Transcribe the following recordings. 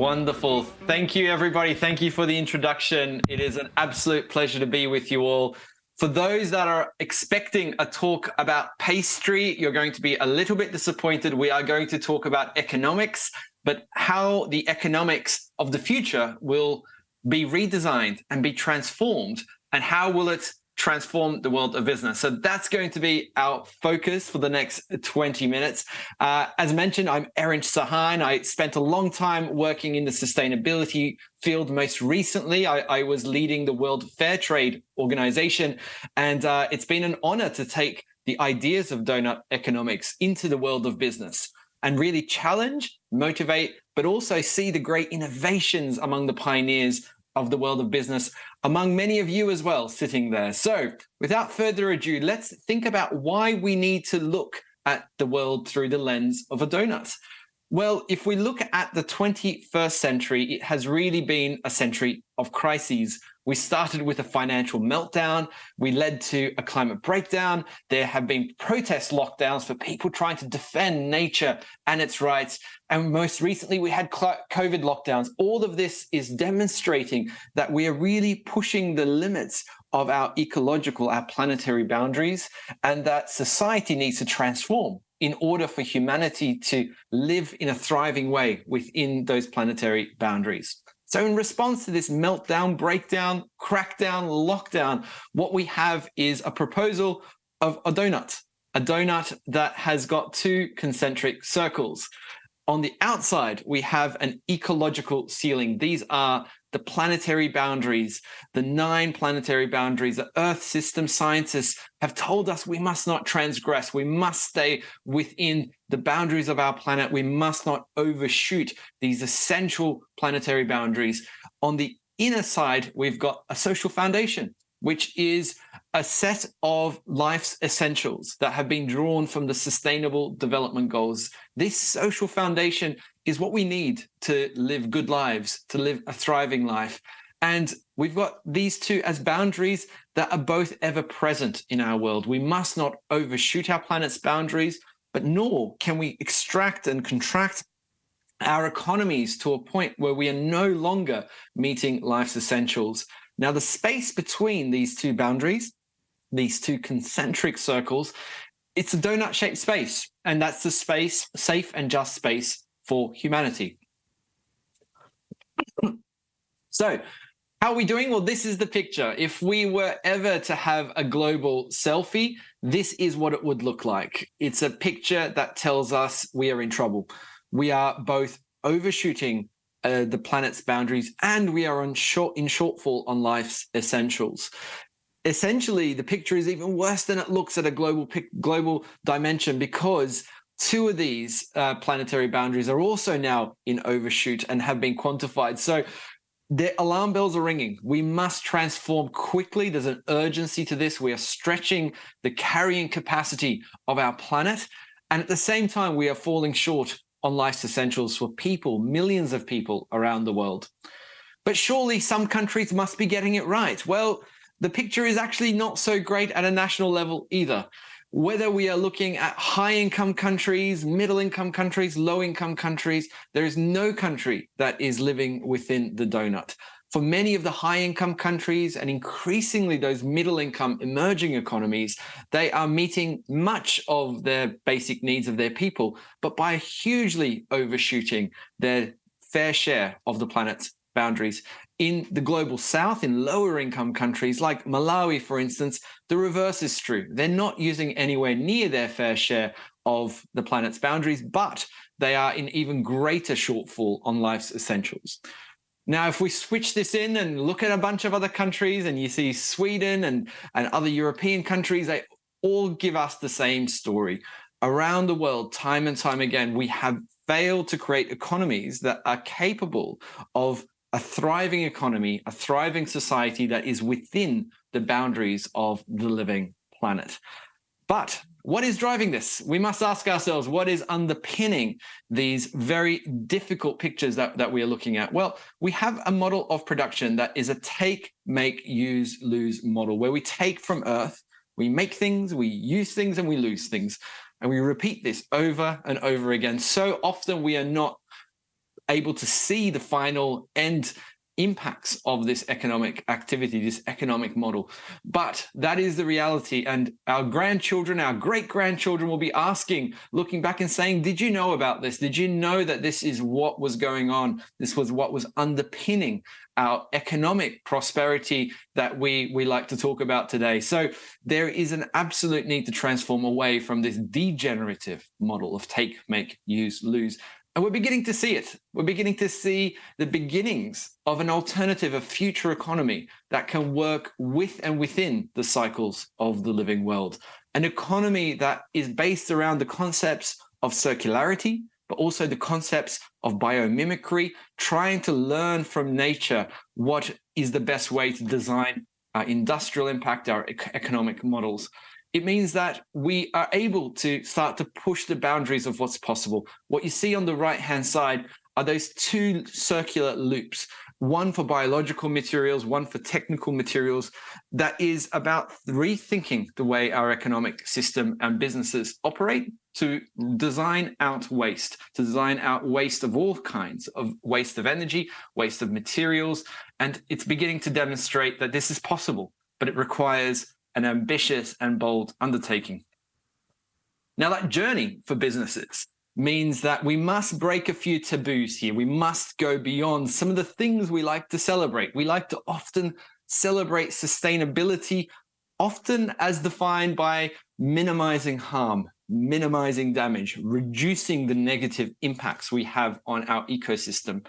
Wonderful. Thank you, everybody. Thank you for the introduction. It is an absolute pleasure to be with you all. For those that are expecting a talk about pastry, you're going to be a little bit disappointed. We are going to talk about economics, but how the economics of the future will be redesigned and be transformed, and how will it transform the world of business. So that's going to be our focus for the next 20 minutes. As mentioned, I'm Erinch Sahan. I spent a long time working in the sustainability field. Most recently, I was leading the World Fair Trade Organization, and it's been an honor to take the ideas of Doughnut Economics into the world of business and really challenge, motivate, but also see the great innovations among the pioneers of the world of business, among many of you as well sitting there. So without further ado, let's think about why we need to look at the world through the lens of a donut. Well, if we look at the 21st century, it has really been a century of crises. We started with a financial meltdown. We led to a climate breakdown. There have been protest lockdowns for people trying to defend nature and its rights. And most recently, we had COVID lockdowns. All of this is demonstrating that we are really pushing the limits of our ecological, our planetary boundaries, and that society needs to transform in order for humanity to live in a thriving way within those planetary boundaries. So in response to this meltdown, breakdown, crackdown, lockdown, what we have is a proposal of a donut that has got two concentric circles. On the outside, we have an ecological ceiling. These are the planetary boundaries, the 9 planetary boundaries that Earth system scientists have told us we must not transgress. We must stay within the boundaries of our planet. We must not overshoot these essential planetary boundaries. On the inner side, we've got a social foundation, which is a set of life's essentials that have been drawn from the Sustainable Development Goals. This social foundation is what we need to live good lives, to live a thriving life. And we've got these two as boundaries that are both ever present in our world. We must not overshoot our planet's boundaries, but nor can we extract and contract our economies to a point where we are no longer meeting life's essentials. Now, the space between these two boundaries, these two concentric circles, it's a donut-shaped space, and that's the space, safe and just space for humanity. So, how are we doing? Well, this is the picture. If we were ever to have a global selfie, this is what it would look like. It's a picture that tells us we are in trouble. We are both overshooting the planet's boundaries, and we are in shortfall on life's essentials. Essentially, the picture is even worse than it looks at a global dimension, because 2 of these planetary boundaries are also now in overshoot and have been quantified. So the alarm bells are ringing. We must transform quickly. There's an urgency to this. We are stretching the carrying capacity of our planet, and at the same time, we are falling short on life's essentials for people, millions of people around the world. But surely some countries must be getting it right. Well, the picture is actually not so great at a national level either. Whether we are looking at high-income countries, middle-income countries, low-income countries, there is no country that is living within the donut. For many of the high-income countries, and increasingly those middle-income emerging economies, they are meeting much of their basic needs of their people, but by hugely overshooting their fair share of the planet's boundaries. In the global south, in lower-income countries like Malawi, for instance, the reverse is true. They're not using anywhere near their fair share of the planet's boundaries, but they are in even greater shortfall on life's essentials. Now, if we switch this in and look at a bunch of other countries, and you see Sweden and other European countries, they all give us the same story. Around the world, time and time again, we have failed to create economies that are capable of a thriving economy, a thriving society that is within the boundaries of the living planet. But what is driving this? We must ask ourselves, what is underpinning these very difficult pictures that we are looking at? Well, we have a model of production that is a take, make, use, lose model, where we take from Earth, we make things, we use things, and we lose things. And we repeat this over and over again. So often we are not able to see the final end impacts of this economic activity, this economic model. But that is the reality. And our grandchildren, our great-grandchildren will be asking, looking back and saying, did you know about this? Did you know that this is what was going on? This was what was underpinning our economic prosperity that we like to talk about today. So there is an absolute need to transform away from this degenerative model of take, make, use, lose. And we're beginning to see it. We're beginning to see the beginnings of an alternative, a future economy that can work with and within the cycles of the living world. An economy that is based around the concepts of circularity, but also the concepts of biomimicry, trying to learn from nature what is the best way to design our industrial impact, our economic models. It means that we are able to start to push the boundaries of what's possible. What you see on the right-hand side are those two circular loops, one for biological materials, one for technical materials, that is about rethinking the way our economic system and businesses operate to design out waste, to design out waste of all kinds, of waste of energy, waste of materials. And it's beginning to demonstrate that this is possible, but it requires an ambitious and bold undertaking. Now, that journey for businesses means that we must break a few taboos here. We must go beyond some of the things we like to celebrate. We like to often celebrate sustainability, often as defined by minimizing harm, minimizing damage, reducing the negative impacts we have on our ecosystem.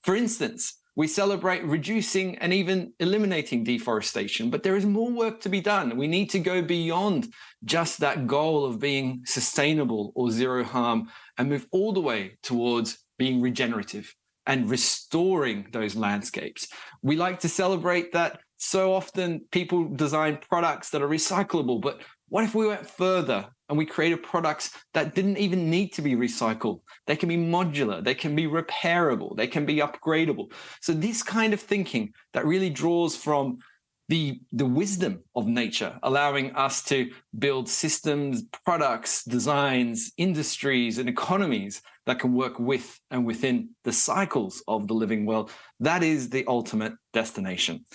For instance, we celebrate reducing and even eliminating deforestation, but there is more work to be done. We need to go beyond just that goal of being sustainable or zero harm and move all the way towards being regenerative and restoring those landscapes. We like to celebrate that so often people design products that are recyclable, but what if we went further and we created products that didn't even need to be recycled? They can be modular, they can be repairable, they can be upgradable. So this kind of thinking that really draws from the wisdom of nature, allowing us to build systems, products, designs, industries, and economies that can work with and within the cycles of the living world. That is the ultimate destination.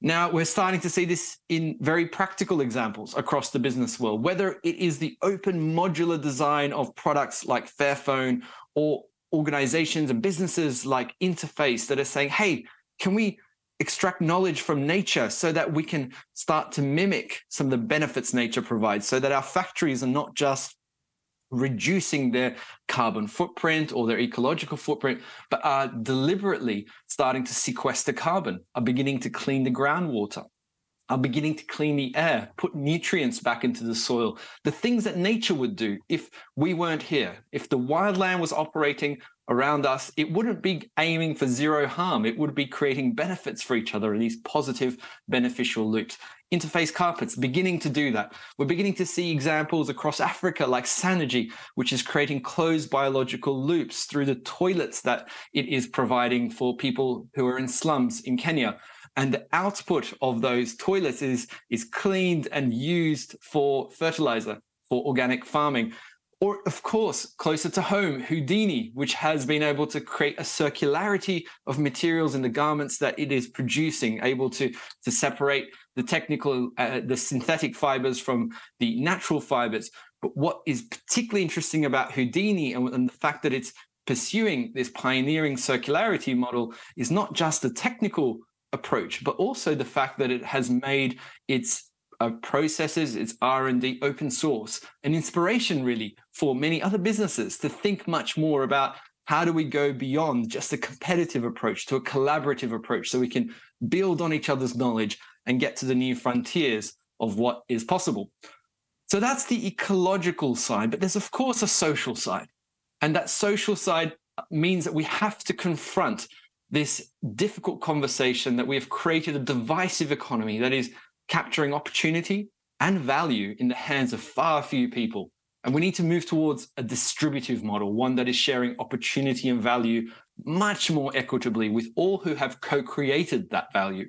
Now, we're starting to see this in very practical examples across the business world, whether it is the open modular design of products like Fairphone or organizations and businesses like Interface that are saying, hey, can we extract knowledge from nature so that we can start to mimic some of the benefits nature provides, so that our factories are not just reducing their carbon footprint or their ecological footprint, but are deliberately starting to sequester carbon, are beginning to clean the groundwater, are beginning to clean the air, put nutrients back into the soil, the things that nature would do if we weren't here. If the wildland was operating around us, it wouldn't be aiming for zero harm. It would be creating benefits for each other in these positive, beneficial loops. Interface Carpets beginning to do that. We're beginning to see examples across Africa like Sanergy, which is creating closed biological loops through the toilets that it is providing for people who are in slums in Kenya. And the output of those toilets is cleaned and used for fertilizer, for organic farming. Or, of course, closer to home, Houdini, which has been able to create a circularity of materials in the garments that it is producing, able to separate the technical, the synthetic fibers from the natural fibers. But what is particularly interesting about Houdini and the fact that it's pursuing this pioneering circularity model is not just the technical approach, but also the fact that it has made its processes, its R&D open source, an inspiration really for many other businesses to think much more about how do we go beyond just a competitive approach to a collaborative approach so we can build on each other's knowledge and get to the new frontiers of what is possible. So that's the ecological side, but there's of course a social side. And that social side means that we have to confront this difficult conversation that we have created a divisive economy that is capturing opportunity and value in the hands of far few people. And we need to move towards a distributive model, one that is sharing opportunity and value much more equitably with all who have co-created that value.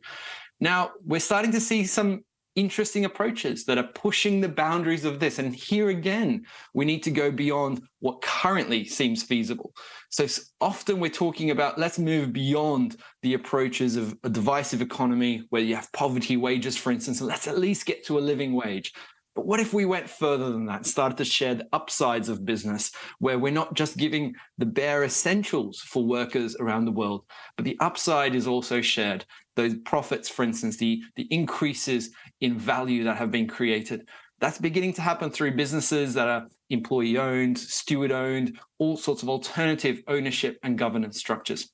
Now, we're starting to see some interesting approaches that are pushing the boundaries of this. And here again, we need to go beyond what currently seems feasible. So often we're talking about, let's move beyond the approaches of a divisive economy where you have poverty wages, for instance, and let's at least get to a living wage. But what if we went further than that, started to share the upsides of business, where we're not just giving the bare essentials for workers around the world, but the upside is also shared. Those profits, for instance, the increases in value that have been created, that's beginning to happen through businesses that are employee-owned, steward-owned, all sorts of alternative ownership and governance structures.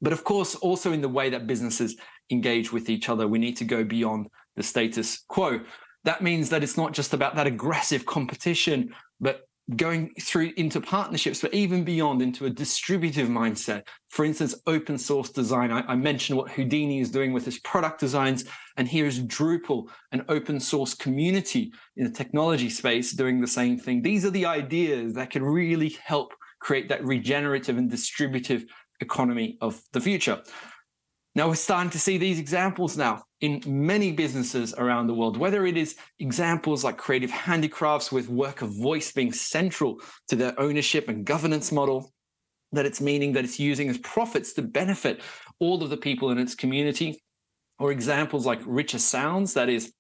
But of course, also in the way that businesses engage with each other, we need to go beyond the status quo. That means that it's not just about that aggressive competition, but going through into partnerships, but even beyond into a distributive mindset. For instance, open source design. I mentioned what Houdini is doing with his product designs, and here is Drupal, an open source community in the technology space doing the same thing. These are the ideas that can really help create that regenerative and distributive economy of the future. Now we're starting to see these examples now in many businesses around the world, whether it is examples like creative handicrafts with work of voice being central to their ownership and governance model, that it's meaning that it's using as profits to benefit all of the people in its community, or examples like Richer Sounds, that is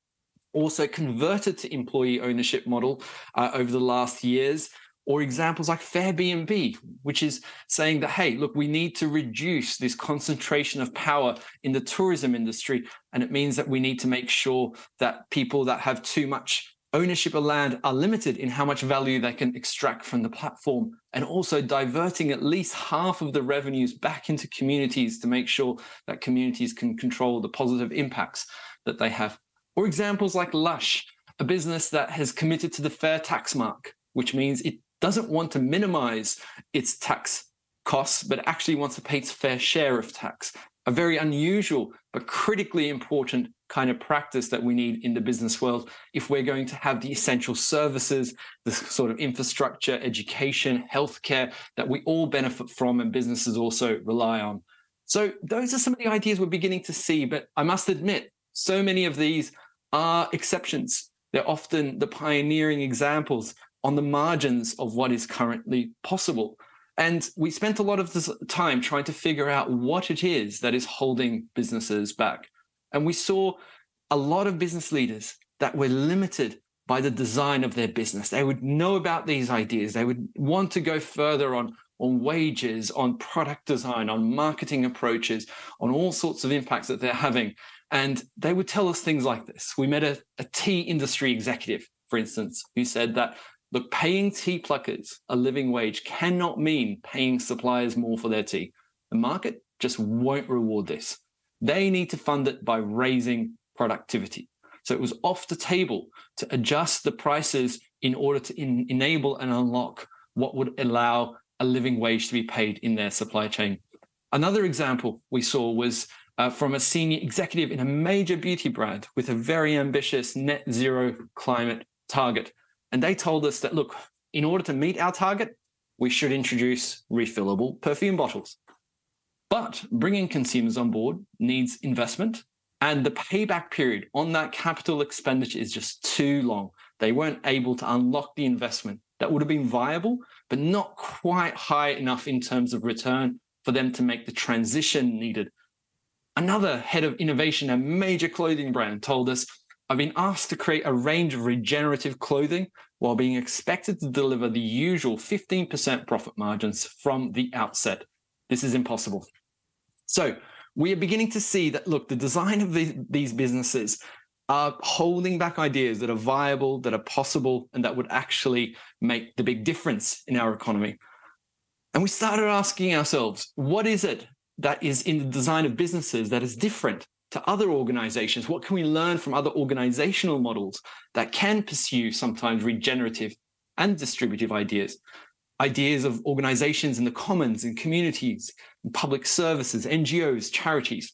also converted to employee ownership model over the last years, or examples like Airbnb, which is saying that, hey, look, we need to reduce this concentration of power in the tourism industry. And it means that we need to make sure that people that have too much ownership of land are limited in how much value they can extract from the platform, and also diverting at least half of the revenues back into communities to make sure that communities can control the positive impacts that they have. Or examples like Lush, a business that has committed to the fair tax mark, which means it doesn't want to minimize its tax costs, but actually wants to pay its fair share of tax. A very unusual but critically important kind of practice that we need in the business world if we're going to have the essential services, the sort of infrastructure, education, healthcare that we all benefit from and businesses also rely on. So those are some of the ideas we're beginning to see, but I must admit, so many of these are exceptions. They're often the pioneering examples on the margins of what is currently possible. And we spent a lot of this time trying to figure out what it is that is holding businesses back. And we saw a lot of business leaders that were limited by the design of their business. They would know about these ideas. They would want to go further on wages, on product design, on marketing approaches, on all sorts of impacts that they're having. And they would tell us things like this. We met a tea industry executive, for instance, who said that, look, paying tea pluckers a living wage cannot mean paying suppliers more for their tea. The market just won't reward this. They need to fund it by raising productivity. So it was off the table to adjust the prices in order to enable and unlock what would allow a living wage to be paid in their supply chain. Another example we saw was from a senior executive in a major beauty brand with a very ambitious net zero climate target. And they told us that, look, in order to meet our target, we should introduce refillable perfume bottles. But bringing consumers on board needs investment, and the payback period on that capital expenditure is just too long. They weren't able to unlock the investment that would have been viable, but not quite high enough in terms of return for them to make the transition needed. Another head of innovation at a major clothing brand told us, I've been asked to create a range of regenerative clothing while being expected to deliver the usual 15% profit margins from the outset. This is impossible. So we are beginning to see that, look, the design of these businesses are holding back ideas that are viable, that are possible, and that would actually make the big difference in our economy. And we started asking ourselves, what is it that is in the design of businesses that is different to other organizations? What can we learn from other organizational models that can pursue sometimes regenerative and distributive ideas? Ideas of organizations in the commons, in communities, in public services, NGOs, charities.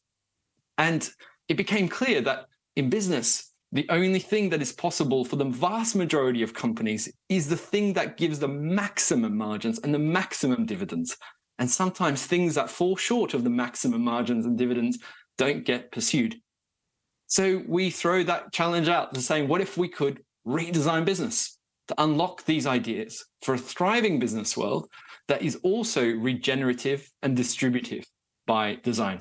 And it became clear that in business, the only thing that is possible for the vast majority of companies is the thing that gives the maximum margins and the maximum dividends. And sometimes things that fall short of the maximum margins and dividends don't get pursued. So we throw that challenge out to saying, what if we could redesign business to unlock these ideas for a thriving business world that is also regenerative and distributive by design?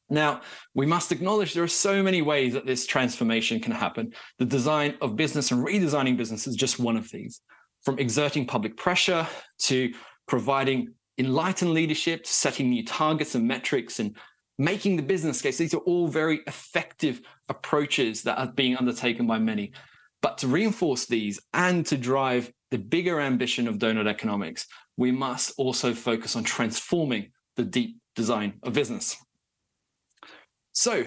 Now, we must acknowledge there are so many ways that this transformation can happen. The design of business and redesigning business is just one of these. From exerting public pressure to providing enlightened leadership, setting new targets and metrics, and making the business case. These are all very effective approaches that are being undertaken by many. But to reinforce these and to drive the bigger ambition of Doughnut Economics, we must also focus on transforming the deep design of business. So,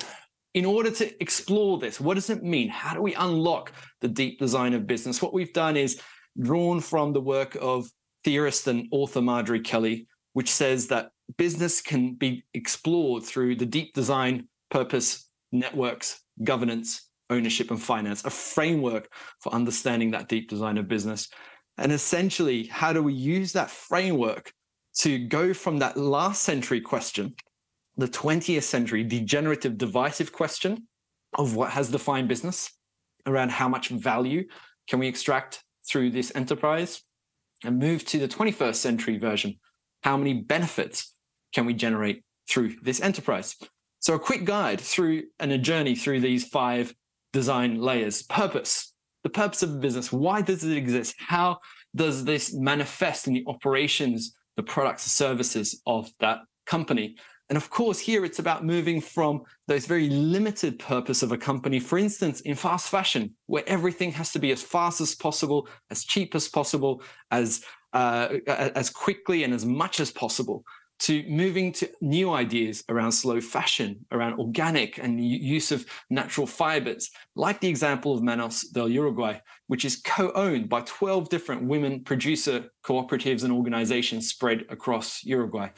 in order to explore this, what does it mean? How do we unlock the deep design of business? What we've done is drawn from the work of theorist and author Marjorie Kelly, which says that business can be explored through the deep design, purpose, networks, governance, ownership, and finance, a framework for understanding that deep design of business. And essentially, how do we use that framework to go from that last century question, the 20th century degenerative divisive question of what has defined business, around how much value can we extract through this enterprise, and move to the 21st century version. How many benefits can we generate through this enterprise? So a quick guide through and a journey through these 5 design layers. Purpose, the purpose of a business. Why does it exist? How does this manifest in the operations, the products, and services of that company? And of course, here it's about moving from those very limited purpose of a company, for instance, in fast fashion, where everything has to be as fast as possible, as cheap as possible, as quickly and as much as possible, to moving to new ideas around slow fashion, around organic and use of natural fibers, like the example of Manos del Uruguay, which is co-owned by 12 different women producer cooperatives and organizations spread across Uruguay.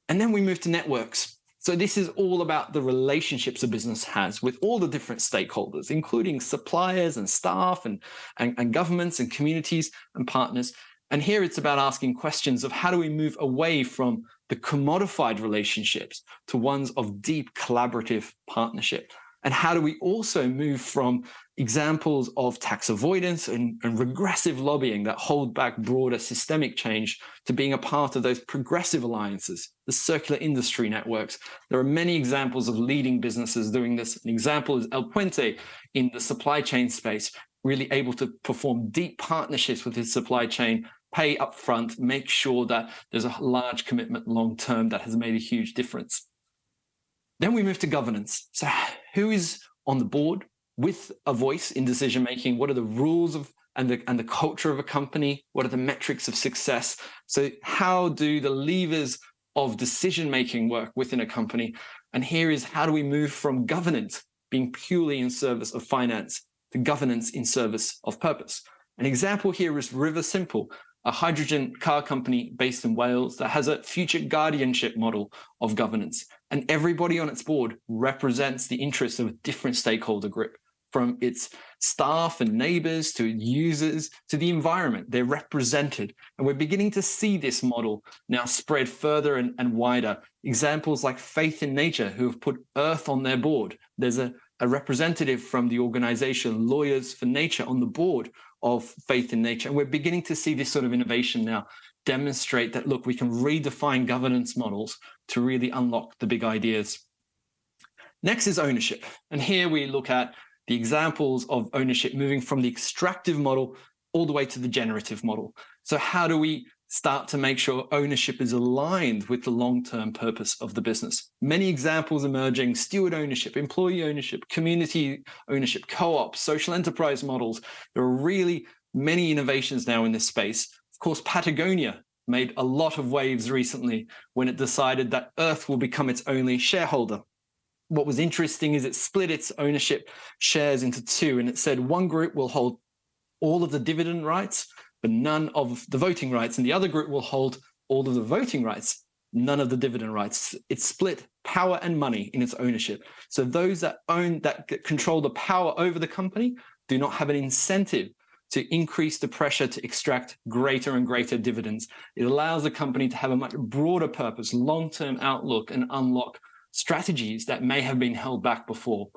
And then we move to networks. So this is all about the relationships a business has with all the different stakeholders, including suppliers and staff and governments and communities and partners. And here it's about asking questions of how do we move away from the commodified relationships to ones of deep collaborative partnership? And how do we also move from examples of tax avoidance and regressive lobbying that hold back broader systemic change to being a part of those progressive alliances, the circular industry networks? There are many examples of leading businesses doing this. An example is El Puente in the supply chain space, really able to perform deep partnerships with his supply chain, pay upfront, make sure that there's a large commitment long-term that has made a huge difference. Then we move to governance. So who is on the board with a voice in decision-making? What are the rules of and the culture of a company? What are the metrics of success? So how do the levers of decision-making work within a company? And here is how do we move from governance being purely in service of finance to governance in service of purpose? An example here is River Simple, a hydrogen car company based in Wales that has a future guardianship model of governance. And everybody on its board represents the interests of a different stakeholder group, from its staff and neighbors to users to the environment. They're represented. And we're beginning to see this model now spread further and wider. Examples like Faith in Nature, who have put Earth on their board. There's a representative from the organization Lawyers for Nature on the board of Faith in Nature. And we're beginning to see this sort of innovation now demonstrate that, look, we can redefine governance models to really unlock the big ideas. Next is ownership. And here we look at the examples of ownership moving from the extractive model all the way to the generative model. So how do we start to make sure ownership is aligned with the long-term purpose of the business? Many examples emerging: steward ownership, employee ownership, community ownership, co-ops, social enterprise models. There are really many innovations now in this space. Of course, Patagonia made a lot of waves recently when it decided that Earth will become its only shareholder. What was interesting is it split its ownership shares into 2, and it said one group will hold all of the dividend rights, but none of the voting rights, and the other group will hold all of the voting rights, none of the dividend rights. It split power and money in its ownership. So those that control the power over the company do not have an incentive to increase the pressure to extract greater and greater dividends. It allows the company to have a much broader purpose, long-term outlook, and unlock strategies that may have been held back before.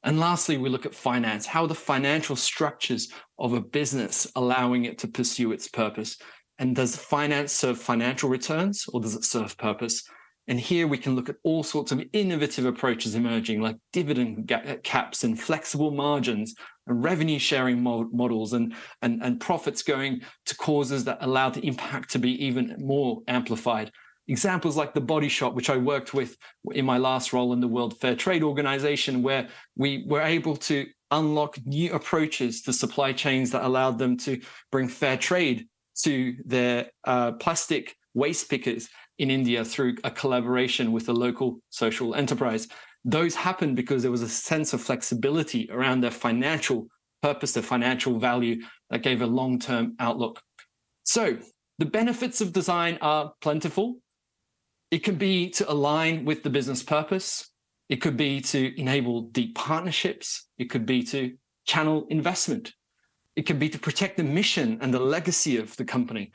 And lastly, we look at finance. How are the financial structures of a business allowing it to pursue its purpose? And does finance serve financial returns, or does it serve purpose? And here we can look at all sorts of innovative approaches emerging, like dividend caps and flexible margins and revenue sharing models and profits going to causes that allow the impact to be even more amplified. Examples like the Body Shop, which I worked with in my last role in the World Fair Trade Organization, where we were able to unlock new approaches to supply chains that allowed them to bring fair trade to their plastic waste pickers in India through a collaboration with a local social enterprise. Those happened because there was a sense of flexibility around their financial purpose, their financial value that gave a long-term outlook. So the benefits of design are plentiful. It could be to align with the business purpose. It could be to enable deep partnerships. It could be to channel investment. It could be to protect the mission and the legacy of the company.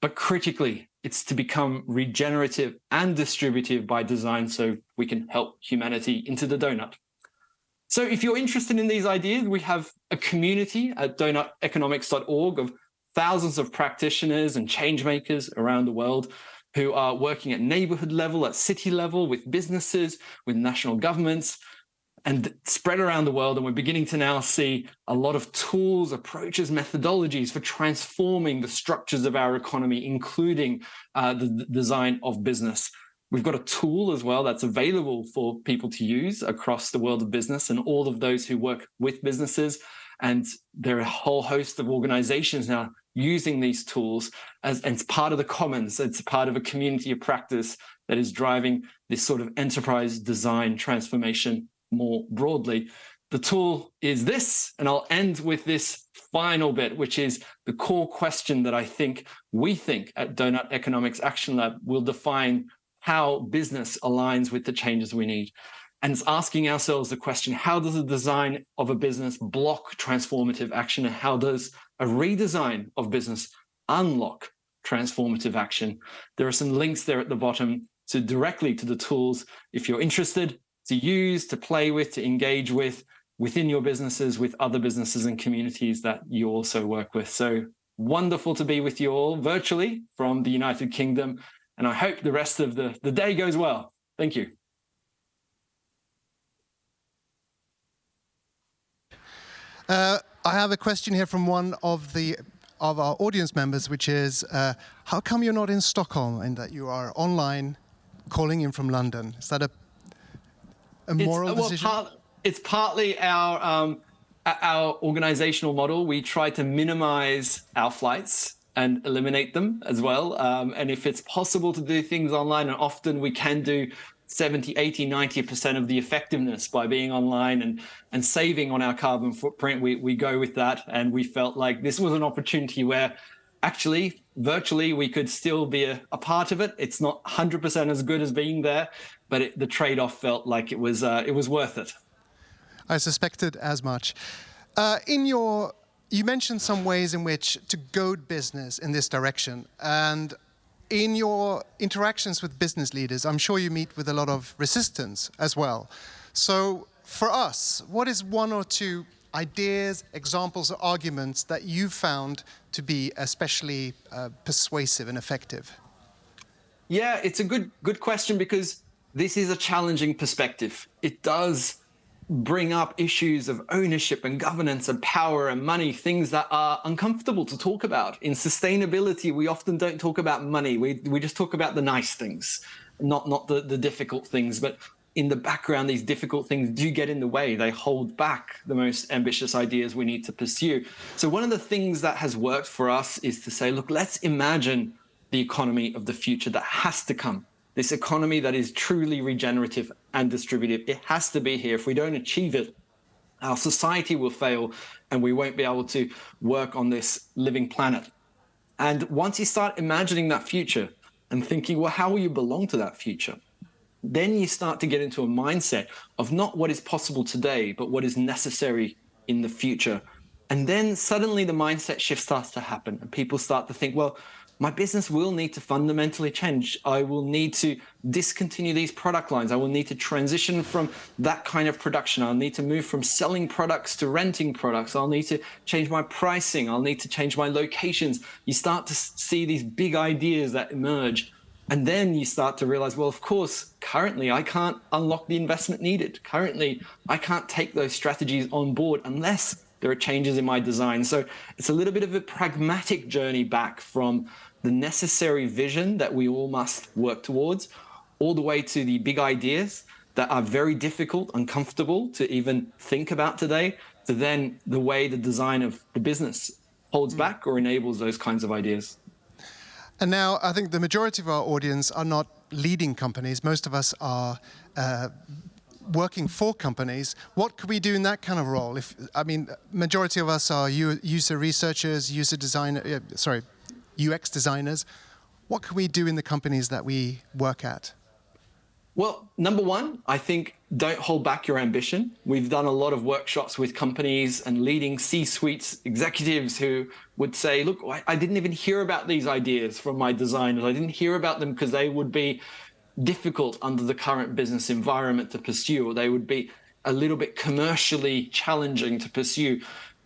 But critically, it's to become regenerative and distributive by design so we can help humanity into the donut. So if you're interested in these ideas, we have a community at doughuteconomics.org of thousands of practitioners and change makers around the world who are working at neighborhood level, at city level, with businesses, with national governments, and spread around the world. And we're beginning to now see a lot of tools, approaches, methodologies for transforming the structures of our economy, including the design of business. We've got a tool as well that's available for people to use across the world of business and all of those who work with businesses. And there are a whole host of organizations now using these tools as it's part of the commons. It's part of a community of practice that is driving this sort of enterprise design transformation more broadly. The tool is this, and I'll end with this final bit, which is the core question that we think at Doughnut Economics Action Lab will define how business aligns with the changes we need. And it's asking ourselves the question, how does the design of a business block transformative action? And how does a redesign of business unlock transformative action? There are some links there at the bottom directly to the tools if you're interested to use, to play with, to engage with within your businesses, with other businesses and communities that you also work with. So wonderful to be with you all virtually from the United Kingdom. And I hope the rest of the day goes well. Thank you. I have a question here from one of our audience members, which is, how come you're not in Stockholm and that you are online calling in from London? Is that a moral decision? It's partly our organizational model. We try to minimize our flights and eliminate them as well. And if it's possible to do things online, and often we can do 70, 80, 90% of the effectiveness by being online and saving on our carbon footprint, we go with that. And we felt like this was an opportunity where actually virtually we could still be a part of it. It's not 100% as good as being there, but the trade-off felt like it was worth it. I suspected as much. You mentioned some ways in which to goad business in this direction, and in your interactions with business leaders, I'm sure you meet with a lot of resistance as well. So for us, what is one or two ideas, examples, or arguments that you found to be especially persuasive and effective? Yeah, it's a good question, because this is a challenging perspective. It does bring up issues of ownership and governance and power and money, things that are uncomfortable to talk about. In sustainability, we often don't talk about money. We just talk about the nice things, not the difficult things. But in the background, these difficult things do get in the way. They hold back the most ambitious ideas we need to pursue. So one of the things that has worked for us is to say, look, let's imagine the economy of the future that has to come. This economy that is truly regenerative and distributive. It has to be here. If we don't achieve it, our society will fail and we won't be able to work on this living planet. And once you start imagining that future and thinking, well, how will you belong to that future? Then you start to get into a mindset of not what is possible today, but what is necessary in the future. And then suddenly the mindset shift starts to happen and people start to think, well, my business will need to fundamentally change. I will need to discontinue these product lines. I will need to transition from that kind of production. I'll need to move from selling products to renting products. I'll need to change my pricing. I'll need to change my locations. You start to see these big ideas that emerge. And then you start to realize, well, of course, currently I can't unlock the investment needed. Currently, I can't take those strategies on board unless there are changes in my design. So it's a little bit of a pragmatic journey back from the necessary vision that we all must work towards, all the way to the big ideas that are very difficult, uncomfortable to even think about today, to then the way the design of the business holds back or enables those kinds of ideas. And now I think the majority of our audience are not leading companies. Most of us are working for companies. What can we do in that kind of role? Majority of us are user researchers, UX designers. What can we do in the companies that we work at? Well, number one, I think don't hold back your ambition. We've done a lot of workshops with companies and leading C-suites executives who would say, look, I didn't even hear about these ideas from my designers. I didn't hear about them because they would be difficult under the current business environment to pursue, or they would be a little bit commercially challenging to pursue.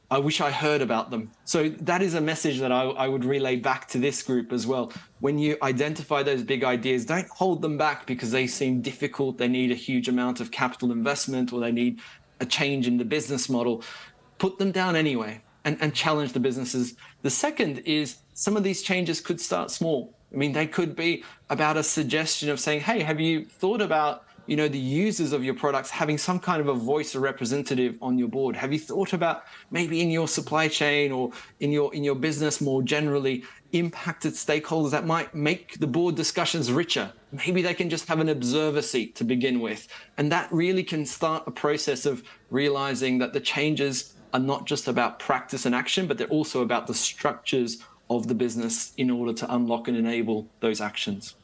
I wish I heard about them. So that is a message that I would relay back to this group as well. When you identify those big ideas, don't hold them back because they seem difficult, they need a huge amount of capital investment, or they need a change in the business model. Put them down anyway and challenge the businesses. The second is some of these changes could start small. I mean, they could be about a suggestion of saying, hey, have you thought about the users of your products having some kind of a voice or representative on your board? Have you thought about maybe in your supply chain or in your business more generally impacted stakeholders that might make the board discussions richer? Maybe they can just have an observer seat to begin with. And that really can start a process of realizing that the changes are not just about practice and action, but they're also about the structures of the business in order to unlock and enable those actions.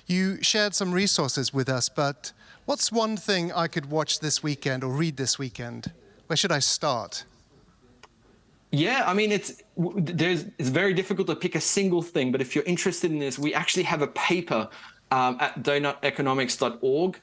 You shared some resources with us, but what's one thing I could watch this weekend or read this weekend? Where should I start? Yeah, I mean, it's very difficult to pick a single thing, but if you're interested in this, we actually have a paper at doughuteconomics.org.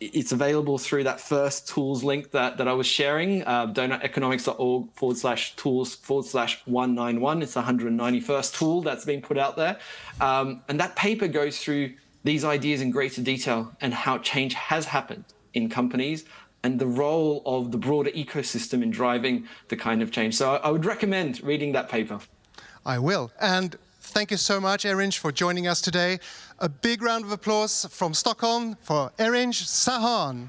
It's available through that first tools link that I was sharing, doughuteconomics.org/tools/191. It's the 191st tool that's been put out there. And that paper goes through these ideas in greater detail and how change has happened in companies and the role of the broader ecosystem in driving the kind of change. So I would recommend reading that paper. I will. And thank you so much, Erinch, for joining us today. A big round of applause from Stockholm for Erinch Sahan.